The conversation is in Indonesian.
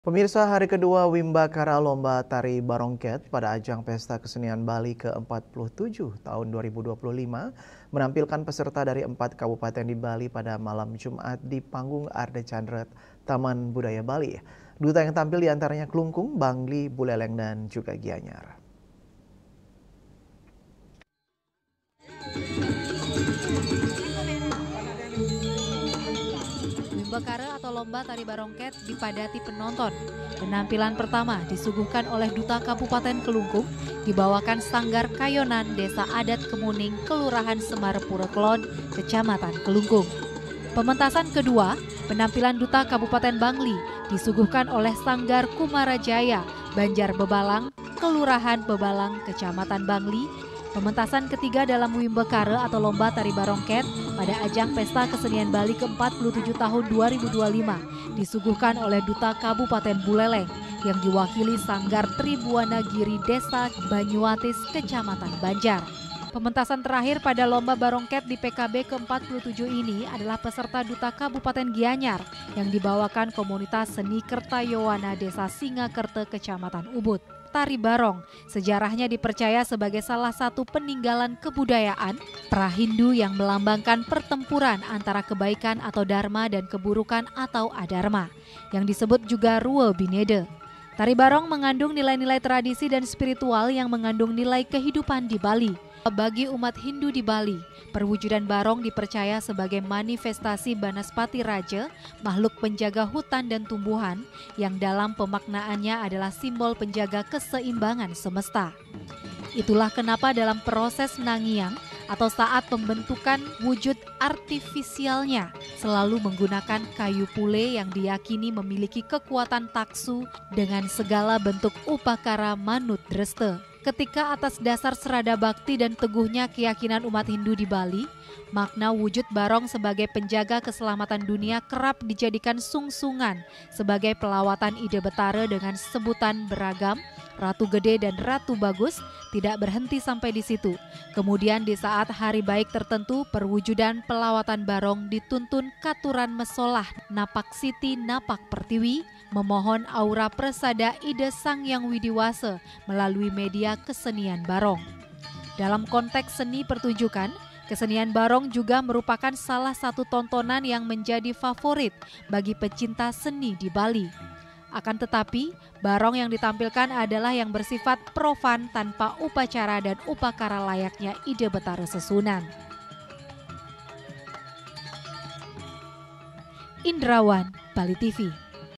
Pemirsa, hari kedua Wimbakara Lomba Tari Barongket pada ajang Pesta Kesenian Bali ke-47 tahun 2025 menampilkan peserta dari 4 kabupaten di Bali pada malam Jumat di panggung Arde Chandra Taman Budaya Bali. Duta yang tampil diantaranya Klungkung, Bangli, Buleleng, dan juga Gianyar. Wimbakara atau Lomba Tari Barongket dipadati penonton. Penampilan pertama disuguhkan oleh Duta Kabupaten Kelungkung, dibawakan Sanggar Kayonan Desa Adat Kemuning, Kelurahan Semarepura Kelon, Kecamatan Kelungkung. Pementasan kedua, penampilan Duta Kabupaten Bangli, disuguhkan oleh Sanggar Kumarajaya, Banjar Bebalang, Kelurahan Bebalang, Kecamatan Bangli. Pementasan ketiga dalam Wimbakara atau Lomba Tari Barongket pada ajang Pesta Kesenian Bali ke-47 tahun 2025 disuguhkan oleh Duta Kabupaten Buleleng yang diwakili Sanggar Tribuana Giri Desa Banyuatis, Kecamatan Banjar. Pementasan terakhir pada Lomba Barongket di PKB ke-47 ini adalah peserta Duta Kabupaten Gianyar yang dibawakan komunitas seni Kertayowana Desa Singakerte, Kecamatan Ubud. Tari Barong sejarahnya dipercaya sebagai salah satu peninggalan kebudayaan pra-Hindu yang melambangkan pertempuran antara kebaikan atau dharma dan keburukan atau adharma, yang disebut juga Ruwe Binede. Tari Barong mengandung nilai-nilai tradisi dan spiritual yang mengandung nilai kehidupan di Bali. Bagi umat Hindu di Bali, perwujudan barong dipercaya sebagai manifestasi Banaspati Raja, makhluk penjaga hutan dan tumbuhan, yang dalam pemaknaannya adalah simbol penjaga keseimbangan semesta. Itulah kenapa dalam proses nangiang atau saat pembentukan wujud artifisialnya selalu menggunakan kayu pule yang diyakini memiliki kekuatan taksu dengan segala bentuk upakara manut dreste. Ketika atas dasar serada bakti dan teguhnya keyakinan umat Hindu di Bali, makna wujud barong sebagai penjaga keselamatan dunia kerap dijadikan sungsungan sebagai pelawatan ide Betara dengan sebutan beragam. Ratu Gede dan Ratu Bagus tidak berhenti sampai di situ. Kemudian di saat hari baik tertentu, perwujudan pelawatan barong dituntun katuran mesolah Napak Siti Napak Pertiwi, memohon aura presada ide Sang Yang Widiwasa melalui media kesenian barong. Dalam konteks seni pertunjukan, kesenian barong juga merupakan salah satu tontonan yang menjadi favorit bagi pecinta seni di Bali. Akan tetapi, barong yang ditampilkan adalah yang bersifat profan tanpa upacara dan upakara layaknya ide Betara Sesunan. Indrawan, Bali TV.